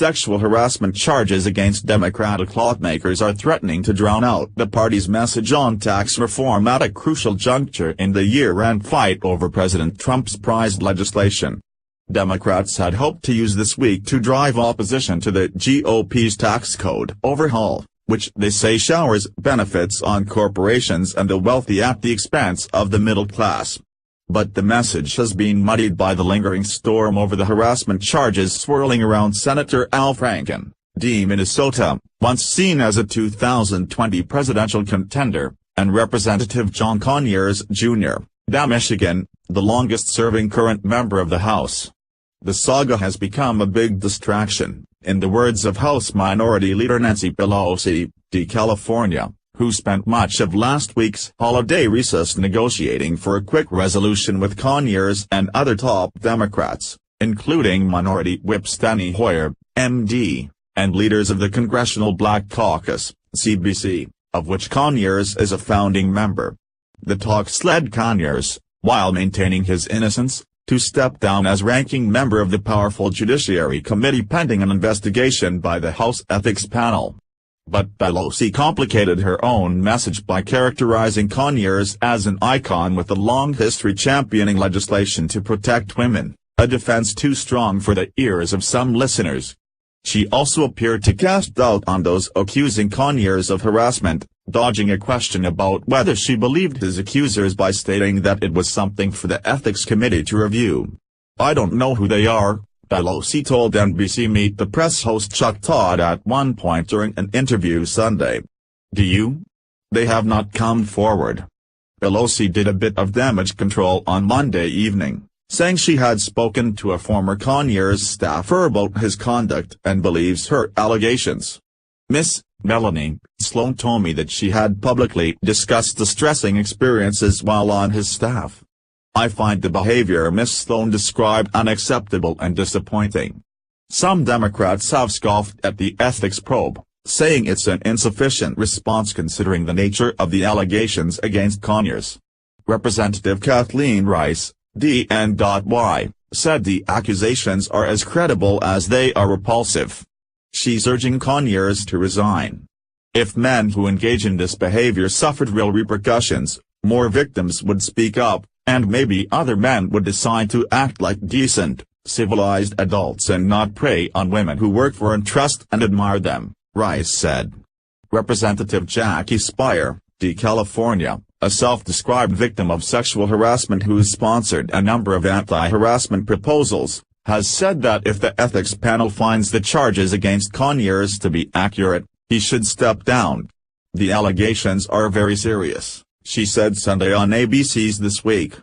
sexual harassment charges against Democratic lawmakers are threatening to drown out the party's message on tax reform at a crucial juncture in the year-end fight over President Trump's prized legislation. Democrats had hoped to use this week to drive opposition to the GOP's tax code overhaul, which they say showers benefits on corporations and the wealthy at the expense of the middle class. But the message has been muddied by the lingering storm over the harassment charges swirling around Senator Al Franken, D. Minnesota, once seen as a 2020 presidential contender, and Representative John Conyers, Jr., D. Michigan, the longest-serving current member of the House. The saga has become a big distraction, in the words of House Minority Leader Nancy Pelosi, D. California, who spent much of last week's holiday recess negotiating for a quick resolution with Conyers and other top Democrats, including Minority Whip Steny Hoyer, MD, and leaders of the Congressional Black Caucus, CBC, of which Conyers is a founding member. The talks led Conyers, while maintaining his innocence, to step down as ranking member of the powerful Judiciary Committee pending an investigation by the House Ethics Panel. But Pelosi complicated her own message by characterizing Conyers as an icon with a long history championing legislation to protect women, a defense too strong for the ears of some listeners. She also appeared to cast doubt on those accusing Conyers of harassment, dodging a question about whether she believed his accusers by stating that it was something for the Ethics Committee to review. "I don't know who they are," Pelosi told NBC Meet the Press host Chuck Todd at one point during an interview Sunday. "Do you? They have not come forward." Pelosi did a bit of damage control on Monday evening, saying she had spoken to a former Conyers staffer about his conduct and believes her allegations. Miss Melanie Sloan told me that she had publicly discussed distressing experiences while on his staff. "I find the behavior Miss Sloan described unacceptable and disappointing." Some Democrats have scoffed at the ethics probe, saying it's an insufficient response considering the nature of the allegations against Conyers. Representative Kathleen Rice, DN.Y, said the accusations are as credible as they are repulsive. She's urging Conyers to resign. If men who engage in this behavior suffered real repercussions, more victims would speak up, and maybe other men would decide to act like decent, civilized adults and not prey on women who work for and trust and admire them, Rice said. Representative Jackie Speier, D. California, a self-described victim of sexual harassment who's sponsored a number of anti-harassment proposals, has said that if the ethics panel finds the charges against Conyers to be accurate, he should step down. "The allegations are very serious," she said Sunday on ABC's This Week.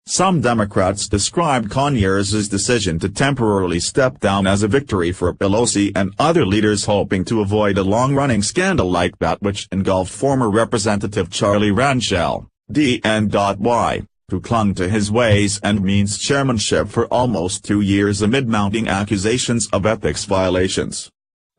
Some Democrats described Conyers' decision to temporarily step down as a victory for Pelosi and other leaders hoping to avoid a long-running scandal like that which engulfed former Representative Charlie Rangel, DN.Y, who clung to his Ways and Means chairmanship for almost 2 years amid mounting accusations of ethics violations.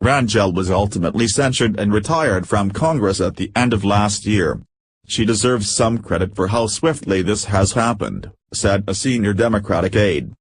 Rangel was ultimately censured and retired from Congress at the end of last year. "She deserves some credit for how swiftly this has happened," said a senior Democratic aide.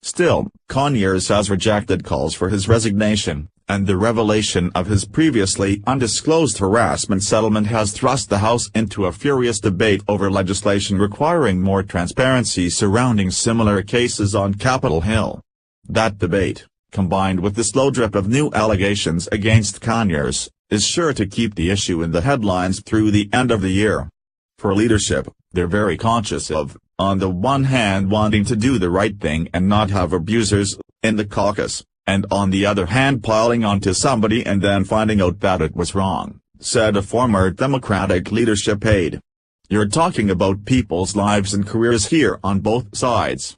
Still, Conyers has rejected calls for his resignation, and the revelation of his previously undisclosed harassment settlement has thrust the House into a furious debate over legislation requiring more transparency surrounding similar cases on Capitol Hill. That debate, combined with the slow drip of new allegations against Conyers, is sure to keep the issue in the headlines through the end of the year. For leadership, they're very conscious of, on the one hand wanting to do the right thing and not have abusers in the caucus, and on the other hand piling onto somebody and then finding out that it was wrong, said a former Democratic leadership aide. "You're talking about people's lives and careers here on both sides."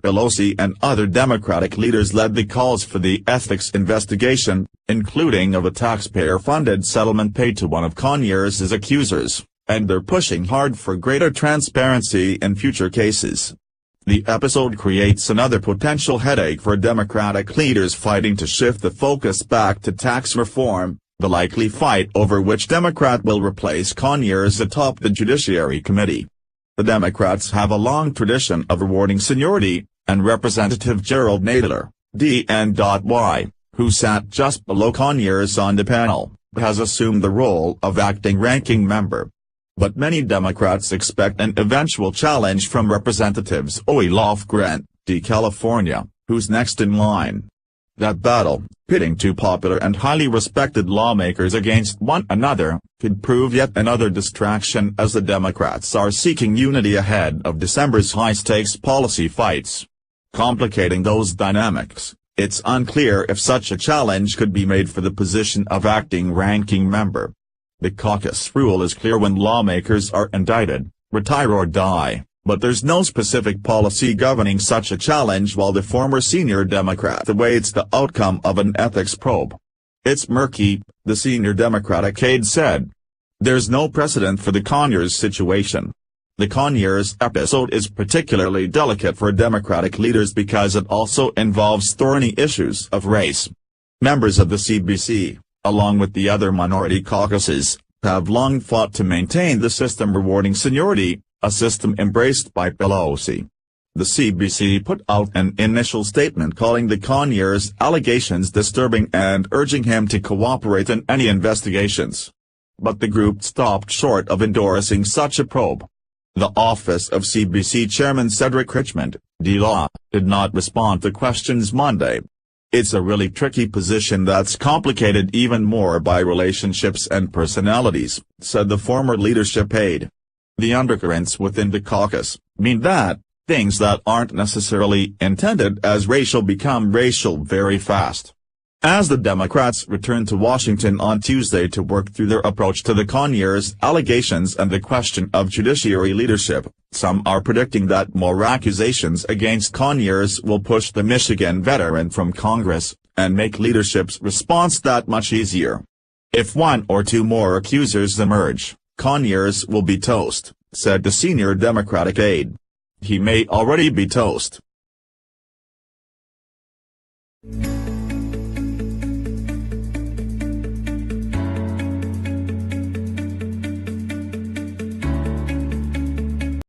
Pelosi and other Democratic leaders led the calls for the ethics investigation, including of a taxpayer-funded settlement paid to one of Conyers' accusers, and they're pushing hard for greater transparency in future cases. The episode creates another potential headache for Democratic leaders fighting to shift the focus back to tax reform, the likely fight over which Democrat will replace Conyers atop the Judiciary Committee. The Democrats have a long tradition of rewarding seniority, and Representative Gerald Nadler, DN.Y, who sat just below Conyers on the panel, has assumed the role of acting ranking member. But many Democrats expect an eventual challenge from Representatives Zoe Lofgren, D. California, who's next in line. That battle, pitting two popular and highly respected lawmakers against one another, could prove yet another distraction as the Democrats are seeking unity ahead of December's high-stakes policy fights. Complicating those dynamics, it's unclear if such a challenge could be made for the position of acting ranking member. The caucus rule is clear: when lawmakers are indicted, retire or die, but there's no specific policy governing such a challenge, while the former senior Democrat awaits the outcome of an ethics probe. It's murky, the senior Democratic aide said. There's no precedent for the Conyers situation. The Conyers episode is particularly delicate for Democratic leaders because it also involves thorny issues of race. Members of the CBC, along with the other minority caucuses, have long fought to maintain the system rewarding seniority, a system embraced by Pelosi. The CBC put out an initial statement calling the Conyers allegations disturbing and urging him to cooperate in any investigations. But the group stopped short of endorsing such a probe. The office of CBC Chairman Cedric Richmond, D-Law, did not respond to questions Monday. It's a really tricky position that's complicated even more by relationships and personalities, said the former leadership aide. The undercurrents within the caucus mean that things that aren't necessarily intended as racial become racial very fast. As the Democrats return to Washington on Tuesday to work through their approach to the Conyers allegations and the question of judiciary leadership, some are predicting that more accusations against Conyers will push the Michigan veteran from Congress, and make leadership's response that much easier. If one or two more accusers emerge, Conyers will be toast, said the senior Democratic aide. He may already be toast.